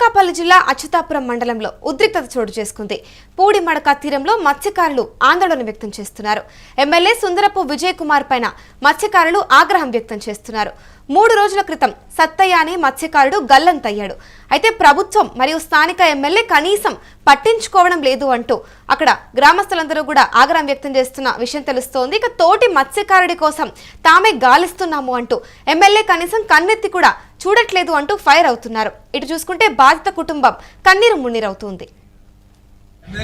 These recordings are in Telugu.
అనకాపల్లి జిల్లా అచ్యుతాపురం మండలంలో ఉద్రిక్తత చోటు చేసుకుంది. పూడిమడక తీరంలో మత్స్యకారులు ఆందోళన వ్యక్తం చేస్తున్నారు. ఎమ్మెల్యే సుందరపు విజయ్ కుమార్ పైన మత్స్యకారులు ఆగ్రహం వ్యక్తం చేస్తున్నారు. 3 రోజుల క్రితం సత్తయ్య అనే మత్స్యకారుడు గల్లంతయ్యాడు. అయితే ప్రభుత్వం మరియు స్థానిక ఎమ్మెల్యే కనీసం పట్టించుకోవడం లేదు అంటూ అక్కడ గ్రామస్తులందరూ కూడా ఆగ్రహం వ్యక్తం చేస్తున్న విషయం తెలుస్తోంది. ఇక తోటి మత్స్యకారుడి కోసం తామే గాలిస్తున్నాము అంటూ ఎమ్మెల్యే కనీసం కన్నెత్తి కూడా చూడట్లేదు అంటూ ఫైర్ అవుతున్నారు. ఇటు చూసుకుంటే బాధిత కుటుంబం కన్నీరు మున్నీరవుతుంది.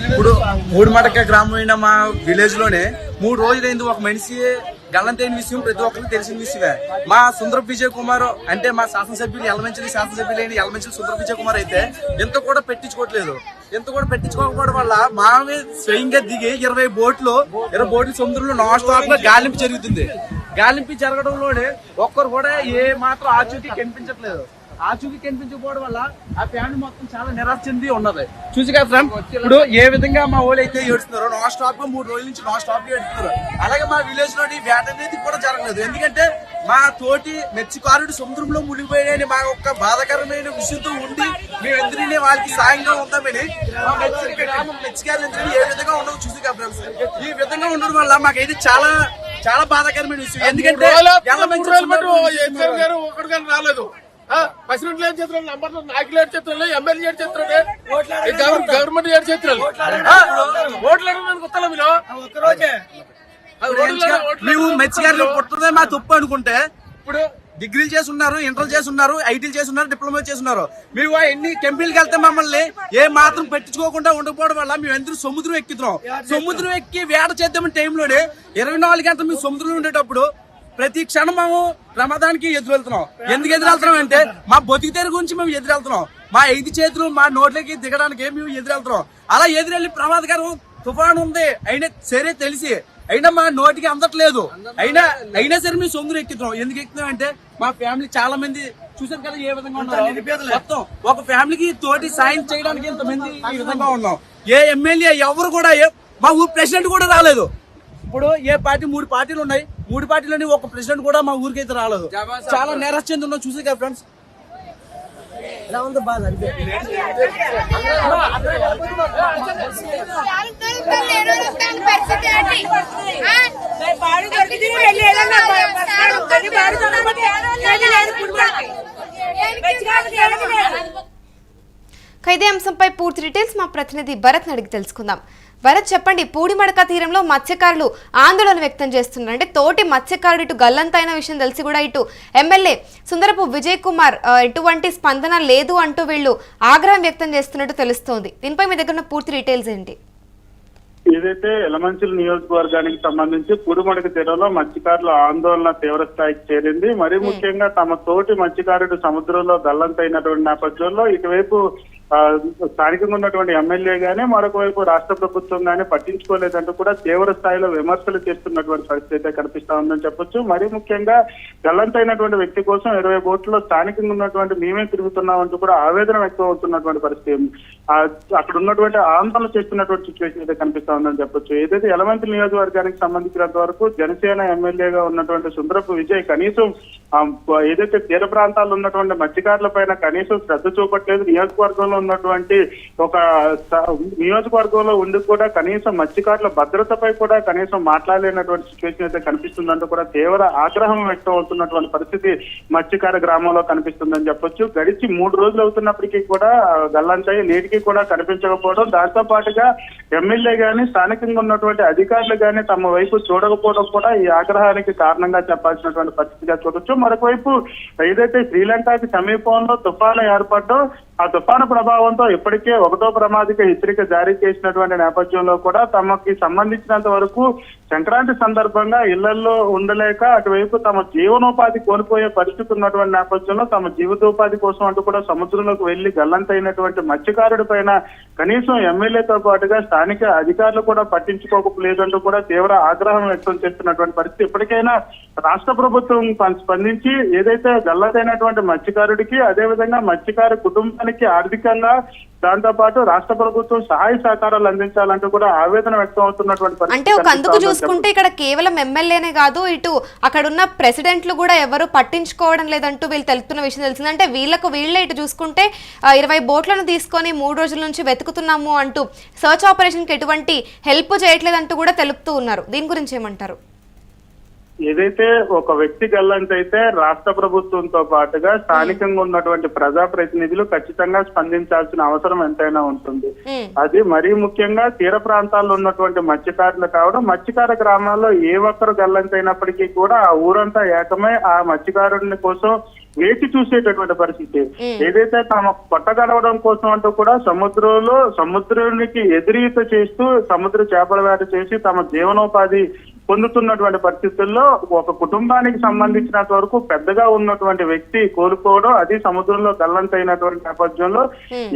ఇప్పుడు మూడుమడక గ్రామమైన మా విలేజ్ లోనే 3 రోజులైంది ఒక మనిషి గల్లంతైన విషయం ప్రతి ఒక్కరికి తెలిసిన విషయమే. మా సుందరపు విజయ్ కుమార్ అంటే మా శాసనసభ్యులు ఎలమంచిలి శాసనసభ్యులైన ఎలమంచిలి సుందరపు విజయ్ కుమార్ అయితే ఎంత కూడా పెట్టించుకోవట్లేదు. ఎంత కూడా పెట్టించుకోకపోవడం వల్ల మామే స్వయంగా దిగి 20 బోట్లు సముద్రంలో నాన్ స్టాప్ గా గాలింపు జరుగుతుంది. గాలింపు జరగడంలోనే ఒక్కరు కూడా ఏ మాత్రం ఆచూకీ కనిపించట్లేదు. ఆచూకీ కనిపించకపోవడం వల్ల ఆ ఫ్యామిలీ మొత్తం చాలా నిరాశ చెంది ఉన్నది. చూసి కదా ఫ్రెండ్, ఇప్పుడు ఏ విధంగా మా వాళ్ళు అయితే ఏడుస్తున్నారో నాన్ స్టాప్ గా 3 రోజుల నుంచి నాన్ స్టాప్ గా ఏడుస్తున్నారు. అలాగే మా విలేజ్ లోని వేట అనేది కూడా జరగలేదు. ఎందుకంటే మా తోటి మత్స్యకారుడు సముద్రంలో మునిగిపోయాడని మా యొక్క బాధాకరమైన విషయంతో ఉండి మేమెందరినీ వాళ్ళకి సాయంగా ఉందామని మత్స్యకారులు ఏ విధంగా ఉండవు చూసి కదా ఫ్రెండ్స్. ఈ విధంగా ఉండడం వల్ల మాకైతే చాలా చాలా బాధాకరమైన విషయం. ఎందుకంటే రాలేదు ప్రెసిడెంట్ ఏం చేస్తున్నారు, నంబర్లు నాయకులు ఏడు చేస్తున్నారు, ఎమ్మెల్యే ఏడు చేస్తున్నాడు, గవర్నమెంట్ ఏడు చేస్తున్నారు. ఓట్లు అడగడానికి వస్తాను మేము మత్స్యకారులు పుట్టదే మా తప్పు అనుకుంటే ఇప్పుడు డిగ్రీలు చేస్తున్నారు, ఇంటర్ చేస్తున్నారు, ఐటీలు చేస్తున్నారు, డిప్లొమా చేస్తున్నారు. మేము ఎన్ని కంపెనీలకు వెళ్తే మమ్మల్ని ఏ మాత్రం పెట్టించుకోకుండా ఉండకపోవడం వల్ల మేము అందరూ సముద్రం ఎక్కుతున్నాం. సముద్రం ఎక్కి వేట చేద్దామని టైంలోనే 24 గంటలు మేము సముద్రంలో ఉండేటప్పుడు ప్రతి క్షణం మేము ప్రమాదానికి ఎదురెళ్తున్నాం. ఎందుకు ఎదురెళ్తున్నాం అంటే మా బతుకుతేరు గురించి మేము ఎదురెళ్తున్నాం. మా 5 చేతులు మా నోట్లకి దిగడానికి మేము ఎదురెళ్తున్నాం. అలా ఎదురెళ్లి ప్రమాదకరం తుఫాను ఉంది అయినా సరే తెలిసి అయినా మా నోటికి అందట్లేదు. అయినా సరే మేము సముద్రం ఎక్కుతున్నాం. ఎందుకు ఎక్కుతున్నాం అంటే మా ఫ్యామిలీ చాలా మంది చూసారు కదా ఏ విధంగా ఉన్నారు. మొత్తం ఒక ఫ్యామిలీకి తోటి సాయం చేయడానికి ఇంతమంది ఈ విధంగా ఉన్నాం. ఏ ఎమ్మెల్యే ఎవరు కూడా మా ఊరు ప్రెసిడెంట్ కూడా రాలేదు. ఇప్పుడు ఏ పార్టీ 3 పార్టీలు ఉన్నాయి. 3 పార్టీలని ఒక ప్రెసిడెంట్ కూడా మా ఊరికి అయితే రాలేదు. చాలా నిరాశ చెంది ఉన్నాం. చూసి కదా ఫ్రెండ్స్. ఇదే అంశంపై పూర్తి డీటెయిల్స్ మా ప్రతినిధి భరత్ అడిగి తెలుసుకుందాం. భరత్, చెప్పండి, పూడిమడక తీరంలో మత్స్యకారులు ఆందోళన వ్యక్తం చేస్తున్నారు. అంటే తోటి మత్స్యకారుడు ఇటు గల్లంతైన విషయం తెలిసి కూడా ఇటు ఎమ్మెల్యే సుందరపు విజయ్ కుమార్ ఎటువంటి స్పందన లేదు అంటూ వీళ్ళు ఆగ్రహం వ్యక్తం చేస్తున్నట్టు తెలుస్తోంది. దీనిపై మీ దగ్గర ఉన్న పూర్తి డీటెయిల్స్ ఏంటి? ఏదైతే ఎలమంచిలి నియోజకవర్గానికి సంబంధించి పూడిమడక తీరంలో మత్స్యకారుల ఆందోళన తీవ్ర స్థాయికి చేరింది. మరీ ముఖ్యంగా తమ తోటి మత్స్యకారుడు సముద్రంలో గల్లంతైనటువంటి నేపథ్యంలో ఇటువైపు స్థానికంగా ఉన్నటువంటి ఎమ్మెల్యే గానీ మరొక వైపు రాష్ట్ర ప్రభుత్వం గానీ పట్టించుకోలేదంటూ కూడా తీవ్ర స్థాయిలో విమర్శలు చేస్తున్నటువంటి పరిస్థితి కనిపిస్తా ఉందని చెప్పొచ్చు. మరీ ముఖ్యంగా గల్లంతైనటువంటి వ్యక్తి కోసం 20 బోట్లలో స్థానికంగా ఉన్నటువంటి మేమే తిరుగుతున్నామంటూ కూడా ఆవేదన వ్యక్తం అవుతున్నటువంటి పరిస్థితి అక్కడ ఉన్నటువంటి ఆందోళన చేస్తున్నటువంటి సిచ్యువేషన్ అయితే కనిపిస్తా ఉందని చెప్పొచ్చు. ఏదైతే ఎలమంచిలి నియోజకవర్గానికి సంబంధించినంత వరకు జనసేన ఎమ్మెల్యేగా ఉన్నటువంటి సుందరపు విజయ్ కనీసం ఏదైతే తీర ప్రాంతాల్లో ఉన్నటువంటి మత్స్యకారుల పైన కనీసం శ్రద్ధ చూపట్లేదు. నియోజకవర్గంలో ఉన్నటువంటి ఒక నియోజకవర్గంలో ఉండి కూడా కనీసం మత్స్యకారుల భద్రతపై కూడా కనీసం మాట్లాడలేనటువంటి సిచ్యువేషన్ అయితే కనిపిస్తుందంటూ కూడా తీవ్ర ఆగ్రహం వ్యక్తం అవుతున్నటువంటి పరిస్థితి మత్స్యకార గ్రామంలో కనిపిస్తుందని చెప్పొచ్చు. గడిచి 3 రోజులు అవుతున్నప్పటికీ కూడా గల్లంతయ్య నేటికి కూడా కనిపించకపోవడం, దాంతో పాటుగా ఎమ్మెల్యే గానీ స్థానికంగా ఉన్నటువంటి అధికారులు గానీ తమ వైపు చూడకపోవడం కూడా ఈ ఆగ్రహానికి కారణంగా చెప్పాల్సినటువంటి పరిస్థితిగా చూడొచ్చు. మరొకవైపు ఏదైతే శ్రీలంకకి సమీపంలో తుఫాను ఏర్పడడం, ఆ తుఫాను ప్రభావంతో ఇప్పటికే 1వ ప్రమాదిక హెచ్చరిక జారీ చేసినటువంటి నేపథ్యంలో కూడా తమకి సంబంధించినంత వరకు సంక్రాంతి సందర్భంగా ఇళ్లలో ఉండలేక అటువైపు తమ జీవనోపాధి కోల్పోయే పరిస్థితి ఉన్నటువంటి నేపథ్యంలో తమ జీవితోపాధి కోసం అంటూ కూడా సముద్రంలోకి వెళ్లి గల్లంతైనటువంటి మత్స్యకారుడి పైన కనీసం ఎమ్మెల్యేతో పాటుగా స్థానిక అధికారులు కూడా పట్టించుకోకపోలేదంటూ కూడా తీవ్ర ఆగ్రహం వ్యక్తం చేస్తున్నటువంటి పరిస్థితి. ఇప్పటికైనా రాష్ట్ర ప్రభుత్వం స్పందించి ఏదైతే గల్లంతైనటువంటి మత్స్యకారుడికి అదేవిధంగా మత్స్యకారు కుటుంబానికి కుటుంబానికి ఆర్థికంగా దాంతో పాటు రాష్ట్ర ప్రభుత్వం సహాయ సహకారాలు అందించాలంటూ కూడా ఆవేదన వ్యక్తం అవుతున్నటువంటి పరిస్థితి అంటే ఒక అందుకు కనిపిస్తా ఉందని చూసుకుంటే ఇక్కడ కేవలం ఎమ్మెల్యేనే కాదు, ఇటు అక్కడ ఉన్న ప్రెసిడెంట్లు కూడా ఎవరు పట్టించుకోవడం లేదంటూ వీళ్ళు తెలుపుతున్న విషయం తెలిసింది. అంటే వీళ్ళే ఇటు చూసుకుంటే 20 బోట్లను తీసుకొని 3 రోజుల నుంచి వెతుకుతున్నాము అంటూ సర్చ్ ఆపరేషన్ కి ఎటువంటి హెల్ప్ చేయట్లేదంటూ కూడా తెలుపుతూ ఉన్నారు. దీని గురించి ఏమంటారు? ఏదైతే ఒక వ్యక్తి గల్లంతైతే రాష్ట్ర ప్రభుత్వంతో పాటుగా స్థానికంగా ఉన్నటువంటి ప్రజాప్రతినిధులు ఖచ్చితంగా స్పందించాల్సిన అవసరం ఎంతైనా ఉంటుంది. అది మరీ ముఖ్యంగా తీర ప్రాంతాల్లో ఉన్నటువంటి మత్స్యకారులు కావడం, మత్స్యకార గ్రామాల్లో ఏ ఒక్కరు గల్లంతైనప్పటికీ కూడా ఆ ఊరంతా ఏకమై ఆ మత్స్యకారుని కోసం వేచి చూసేటటువంటి పరిస్థితి. ఏదైతే తమ పొట్ట గడవడం కోసం అంటూ కూడా సముద్రానికి ఎదురీత చేస్తూ సముద్ర చేపల వేట చేసి తమ జీవనోపాధి పొందుతున్నటువంటి పరిస్థితుల్లో ఒక కుటుంబానికి సంబంధించినంత వరకు పెద్దగా ఉన్నటువంటి వ్యక్తి కోలుకోవడం, అది సముద్రంలో గల్లంతైనటువంటి నేపథ్యంలో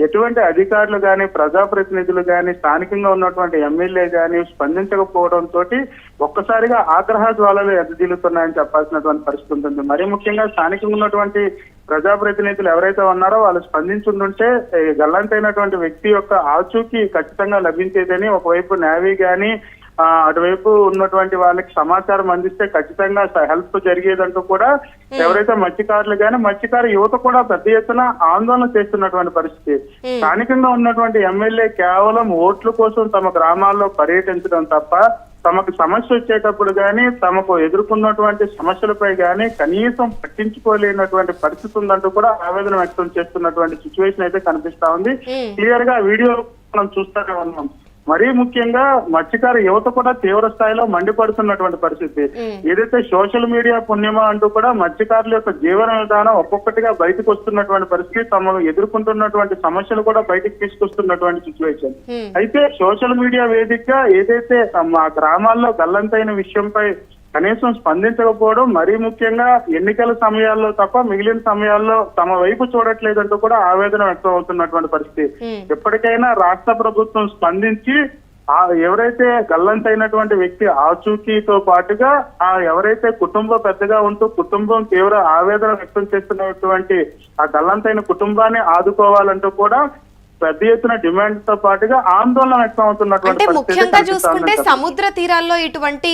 ఎటువంటి అధికారులు గాని, ప్రజాప్రతినిధులు గాని, స్థానికంగా ఉన్నటువంటి ఎమ్మెల్యే గాని స్పందించకపోవడం తోటి ఒక్కసారిగా ఆగ్రహ జ్వాలలు ఎదజల్లుతున్నాయని చెప్పాల్సినటువంటి పరిస్థితి ఉంటుంది. మరీ ముఖ్యంగా స్థానికంగా ఉన్నటువంటి ప్రజాప్రతినిధులు ఎవరైతే ఉన్నారో వాళ్ళు స్పందించుంటుంటే గల్లంతైనటువంటి వ్యక్తి యొక్క ఆచూకీ ఖచ్చితంగా లభించేదని, ఒకవైపు నేవీ గాని అటువైపు ఉన్నటువంటి వాళ్ళకి సమాచారం అందిస్తే ఖచ్చితంగా హెల్ప్ జరిగేదంటూ కూడా ఎవరైతే మత్స్యకారులు గాని, మత్స్యకార యువత కూడా పెద్ద ఎత్తున ఆందోళన చేస్తున్నటువంటి పరిస్థితి. స్థానికంగా ఉన్నటువంటి ఎమ్మెల్యే కేవలం ఓట్ల కోసం తమ గ్రామాల్లో పర్యటించడం తప్ప తమకు సమస్య వచ్చేటప్పుడు గాని, తమకు ఎదుర్కొన్నటువంటి సమస్యలపై గాని కనీసం పట్టించుకోలేనటువంటి పరిస్థితి ఉందంటూ కూడా ఆవేదన వ్యక్తం చేస్తున్నటువంటి సిచ్యువేషన్ అయితే కనిపిస్తా ఉంది. క్లియర్ గా వీడియో మనం చూస్తూనే ఉన్నాం. మరీ ముఖ్యంగా మత్స్యకార యువత కూడా తీవ్ర స్థాయిలో మండిపడుతున్నటువంటి పరిస్థితి. ఏదైతే సోషల్ మీడియా పుణ్యమా అంటూ కూడా మత్స్యకారుల యొక్క జీవన విధానం ఒక్కొక్కటిగా బయటకు వస్తున్నటువంటి పరిస్థితి, తమను ఎదుర్కొంటున్నటువంటి సమస్యలు కూడా బయటకు తీసుకొస్తున్నటువంటి సిచ్యువేషన్. అయితే సోషల్ మీడియా వేదికగా ఏదైతే మా గ్రామాల్లో గల్లంతైన విషయంపై కనీసం స్పందించకపోవడం, మరీ ముఖ్యంగా ఎన్నికల సమయాల్లో తప్ప మిగిలిన సమయాల్లో తమ వైపు చూడట్లేదంటూ కూడా ఆవేదన వ్యక్తం అవుతున్నటువంటి పరిస్థితి. ఎప్పటికైనా రాష్ట్ర ప్రభుత్వం స్పందించి ఎవరైతే గల్లంతైనటువంటి వ్యక్తి ఆచూకీతో పాటుగా ఎవరైతే కుటుంబం పెద్దగా ఉంటూ కుటుంబం తీవ్ర ఆవేదన వ్యక్తం చేస్తున్నటువంటి ఆ గల్లంతైన కుటుంబాన్ని ఆదుకోవాలంటూ కూడా పెద్ద ఎత్తున డిమాండ్ తో పాటుగా ఆందోళన వ్యక్తం అవుతున్నటువంటి అంటే ముఖ్యంగా చూసుకుంటే సముద్ర తీరాల్లో ఇటువంటి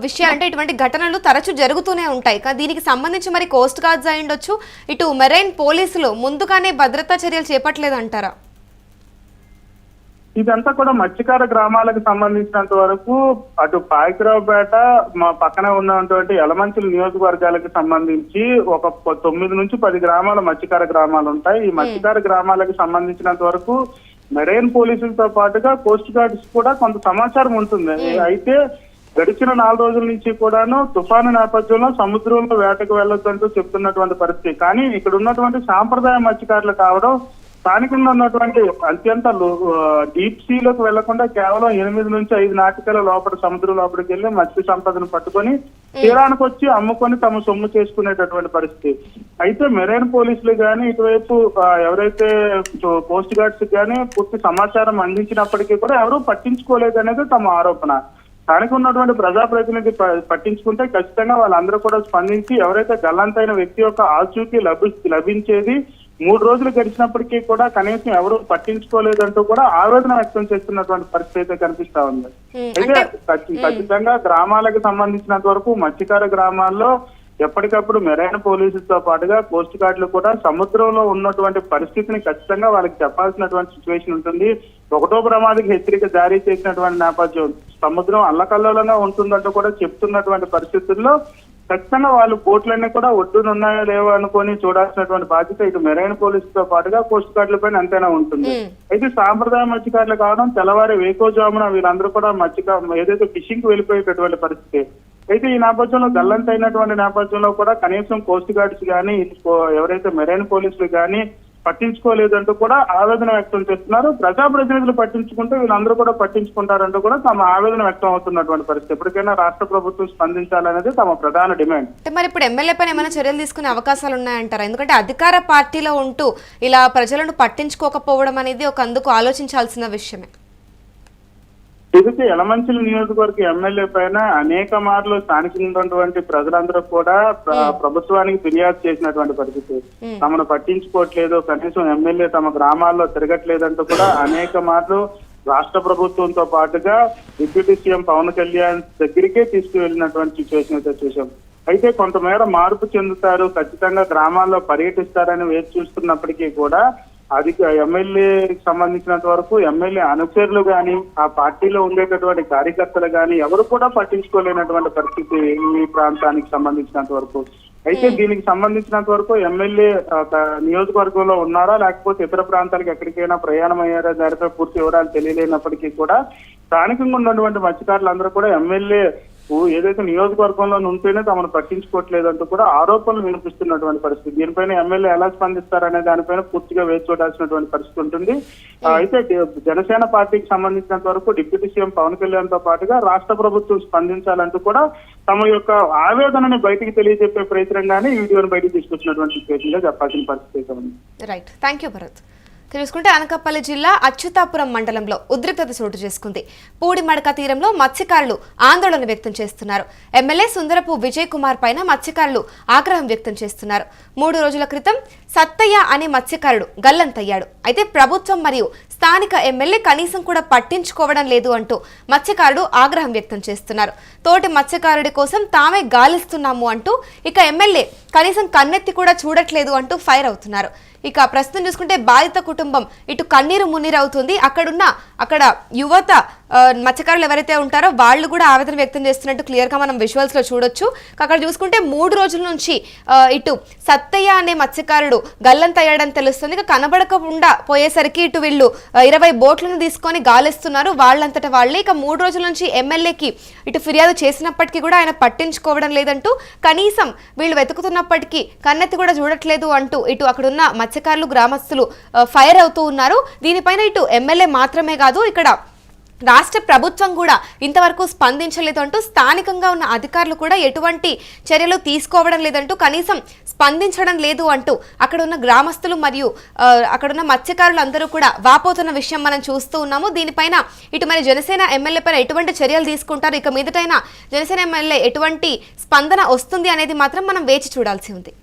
విషయాలు, అంటే ఇటువంటి ఘటనలు తరచూ జరుగుతూనే ఉంటాయి. దీనికి సంబంధించి మరి కోస్ట్ గార్డ్స్ అయి ఉండొచ్చు, ఇటు మెరైన్ పోలీసులు ముందుగానే భద్రతా చర్యలు చేపట్టలేదంటారా? ఇదంతా కూడా మత్స్యకార గ్రామాలకు సంబంధించినంత వరకు అటు పాయకరావుపేట మా పక్కన ఉన్నటువంటి యలమంచిలి నియోజకవర్గాలకు సంబంధించి ఒక 9 నుంచి 10 గ్రామాల మత్స్యకార గ్రామాలు ఉంటాయి. ఈ మత్స్యకార గ్రామాలకు సంబంధించినంత వరకు మెరైన్ పోలీసులతో పాటుగా కోస్ట్ గార్డ్స్ కూడా కొంత సమాచారం ఉంటుంది. అయితే గడిచిన 4 రోజుల నుంచి కూడాను తుఫాను నేపథ్యంలో సముద్రంలో వేటకు వెళ్ళొద్దంటూ చెప్తున్నటువంటి పరిస్థితి. కానీ ఇక్కడ ఉన్నటువంటి సాంప్రదాయ మత్స్యకారులు కావడం, స్థానికంగా ఉన్నటువంటి అత్యంత డీప్ సీలోకి వెళ్లకుండా కేవలం 8 నుంచి 5 నాటికల లోపల సముద్రం లోపలికి వెళ్లి మత్స్య సంపదను పట్టుకొని తీరానికి వచ్చి అమ్ముకొని తమ సొమ్ము చేసుకునేటటువంటి పరిస్థితి. అయితే మెరైన్ పోలీసులు గాని, ఇటువైపు ఎవరైతే కోస్ట్ గార్డ్స్ గాని పూర్తి సమాచారం అందించినప్పటికీ కూడా ఎవరూ పట్టించుకోలేదనేది తమ ఆరోపణ. స్థానిక ఉన్నటువంటి ప్రజాప్రతినిధి పట్టించుకుంటే ఖచ్చితంగా వాళ్ళందరూ కూడా స్పందించి ఎవరైతే గల్లంతైన వ్యక్తి యొక్క ఆచూకీ లభించేది 3 రోజులు గడిచినప్పటికీ కూడా కనీసం ఎవరు పట్టించుకోలేదంటూ కూడా ఆవేదన వ్యక్తం చేస్తున్నటువంటి పరిస్థితి అయితే కనిపిస్తా ఉంది. అయితే ఖచ్చితంగా గ్రామాలకు సంబంధించినంత వరకు మత్స్యకార గ్రామాల్లో ఎప్పటికప్పుడు మెరైన్ పోలీసులతో పాటుగా కోస్ట్ గార్డులు కూడా సముద్రంలో ఉన్నటువంటి పరిస్థితిని ఖచ్చితంగా వాళ్ళకి చెప్పాల్సినటువంటి సిచ్యువేషన్ ఉంటుంది. 1వ ప్రమాదకి హెచ్చరిక జారీ చేసినటువంటి నేపథ్యం, సముద్రం అల్లకల్లోలంగా ఉంటుందంటూ కూడా చెప్తున్నటువంటి పరిస్థితుల్లో ఖచ్చితంగా వాళ్ళు బోట్లన్నీ కూడా ఒడ్డునున్నాయో లేవో అనుకొని చూడాల్సినటువంటి బాధ్యత ఇటు మెరైన్ పోలీసుతో పాటుగా కోస్ట్ గార్డుల పైన ఎంతైనా ఉంటుంది. అయితే సాంప్రదాయ మత్స్యకారులు కావడం తెల్లవారి వేకోజామున వీళ్ళందరూ కూడా ఏదైతే ఫిషింగ్ కి వెళ్ళిపోయేటటువంటి పరిస్థితి. అయితే ఈ నేపథ్యంలో గల్లంతైనటువంటి నేపథ్యంలో కూడా కనీసం కోస్ట్ గార్డ్స్ గానీ, ఎవరైతే మెరైన్ పోలీసులు గానీ పట్టించుకోలేదంటూ కూడా ఆవేదన వ్యక్తం చేస్తున్నారు. ప్రజాప్రతినిధులు పట్టించుకుంటే వీళ్ళందరూ కూడా పట్టించుకుంటారంటూ కూడా తమ ఆవేదన వ్యక్తం అవుతున్నటువంటి పరిస్థితి. ఎప్పటికైనా రాష్ట్ర ప్రభుత్వం స్పందించాలనేది తమ ప్రధాన డిమాండ్. మరి ఇప్పుడు ఎమ్మెల్యే పైన ఏమైనా చర్యలు తీసుకునే అవకాశాలు ఉన్నాయంటారా? ఎందుకంటే అధికార పార్టీలో ఉంటూ ఇలా ప్రజలను పట్టించుకోకపోవడం అనేది ఒక అందుకు ఆలోచించాల్సిన విషయమే. ఏదైతే యలమంచిలి నియోజకవర్గ ఎమ్మెల్యే పైన అనేక మార్లు స్థానికంగా ఉన్నటువంటి ప్రజలందరూ కూడా ప్రభుత్వానికి ఫిర్యాదు చేసినటువంటి పరిస్థితి. తమను పట్టించుకోవట్లేదు, కనీసం ఎమ్మెల్యే తమ గ్రామాల్లో తిరగట్లేదంటూ కూడా అనేక మార్లు రాష్ట్ర ప్రభుత్వంతో పాటుగా డిప్యూటీ సీఎం పవన్ కళ్యాణ్ దగ్గరికే తీసుకువెళ్ళినటువంటి సిచ్యువేషన్ అయితే చూసాం. అయితే కొంతమేర మార్పు చెందుతారు, ఖచ్చితంగా గ్రామాల్లో పర్యటిస్తారని వేచి చూస్తున్నప్పటికీ కూడా అది ఎమ్మెల్యేకి సంబంధించినంత వరకు ఎమ్మెల్యే అనుచరులు గాని, ఆ పార్టీలో ఉండేటటువంటి కార్యకర్తలు గాని ఎవరు కూడా పట్టించుకోలేనటువంటి పరిస్థితి ఈ ప్రాంతానికి సంబంధించినంత వరకు. అయితే దీనికి సంబంధించినంత వరకు ఎమ్మెల్యే నియోజకవర్గంలో ఉన్నారా లేకపోతే ఇతర ప్రాంతాలకు ఎక్కడికైనా ప్రయాణం అయ్యారా దానిపై పూర్తి వివరాలు తెలియలేనప్పటికీ కూడా స్థానికంగా ఉన్నటువంటి మత్స్యకారులందరూ కూడా ఎమ్మెల్యే ఏదైతే నియోజకవర్గంలో ఉంటేనే తమను పట్టించుకోవట్లేదంటూ కూడా ఆరోపణలు వినిపిస్తున్నటువంటి పరిస్థితి. దీనిపైన ఎమ్మెల్యే ఎలా స్పందిస్తారనే దానిపైన పూర్తిగా వేచి చూడాల్సినటువంటి పరిస్థితి ఉంటుంది. అయితే జనసేన పార్టీకి సంబంధించినంత వరకు డిప్యూటీ సీఎం పవన్ కళ్యాణ్ తో పాటుగా రాష్ట్ర ప్రభుత్వం స్పందించాలంటూ కూడా తమ యొక్క ఆవేదనని బయటికి తెలియజెప్పే ప్రయత్నంగానే ఈ వీడియోని బయటికి తీసుకొచ్చినటువంటి సిచ్యువేషన్ గా చెప్పాల్సిన పరిస్థితి ఉంది. Right, thank you Bharat. తెలుసుకుంటే అనకాపల్లి జిల్లా అచ్యుతాపురం మండలంలో ఉద్రిక్తత చోటు చేసుకుంది. పూడిమడక తీరంలో మత్స్యకారులు ఆందోళన వ్యక్తం చేస్తున్నారు. ఎమ్మెల్యే సుందరపు విజయ్ కుమార్ పైన మత్స్యకారులు ఆగ్రహం వ్యక్తం చేస్తున్నారు. 3 రోజుల క్రితం సత్తయ్య అనే మత్స్యకారుడు గల్లంతయ్యాడు. అయితే ప్రభుత్వం మరియు స్థానిక ఎమ్మెల్యే కనీసం కూడా పట్టించుకోవడం లేదు అంటూ మత్స్యకారుడు ఆగ్రహం వ్యక్తం చేస్తున్నారు. తోటి మత్స్యకారుడి కోసం తామే గాలిస్తున్నాము అంటూ ఇక ఎమ్మెల్యే కనీసం కన్నెత్తి కూడా చూడట్లేదు అంటూ ఫైర్ అవుతున్నారు. ఇక ప్రస్తుతం చూసుకుంటే బాధిత కుటుంబం ఇటు కన్నీరు మున్నీరు అవుతుంది. అక్కడ యువత మత్స్యకారులు ఎవరైతే ఉంటారో వాళ్ళు కూడా ఆవేదన వ్యక్తం చేస్తున్నట్టు క్లియర్గా మనం విజువల్స్ లో చూడొచ్చు. అక్కడ చూసుకుంటే 3 రోజుల నుంచి ఇటు సత్తయ్య అనే మత్స్యకారుడు గల్లంతయ్యాడని తెలుస్తుంది. ఇక కనబడకుండా పోయేసరికి ఇటు వీళ్ళు 20 బోట్లను తీసుకొని గాలిస్తున్నారు వాళ్ళంతటా వాళ్ళే. ఇక 3 రోజుల నుంచి ఎమ్మెల్యేకి ఇటు ఫిర్యాదు చేసినప్పటికీ కూడా ఆయన పట్టించుకోవడం లేదంటూ, కనీసం వీళ్ళు వెతుకుతున్నప్పటికీ కన్నెత్తి కూడా చూడట్లేదు అంటూ ఇటు అక్కడున్న మత్స్యకారులు గ్రామస్తులు ఫైర్ అవుతూ ఉన్నారు. దీనిపైన ఇటు ఎమ్మెల్యే మాత్రమే కాదు, ఇక్కడ రాష్ట్ర ప్రభుత్వం కూడా ఇంతవరకు స్పందించలేదు అంటూ, స్థానికంగా ఉన్న అధికారులు కూడా ఎటువంటి చర్యలు తీసుకోవడం లేదంటూ, కనీసం స్పందించడం లేదు అంటూ అక్కడ ఉన్న గ్రామస్తులు మరియు అక్కడున్న మత్స్యకారులు అందరూ కూడా వాపోతున్న విషయం మనం చూస్తూ ఉన్నాము. దీనిపైన ఇటు మరి జనసేన ఎమ్మెల్యే పైన ఎటువంటి చర్యలు తీసుకుంటారు, ఇక మీదటైనా జనసేన ఎమ్మెల్యే ఎటువంటి స్పందన వస్తుంది అనేది మాత్రం మనం వేచి చూడాల్సి ఉంది.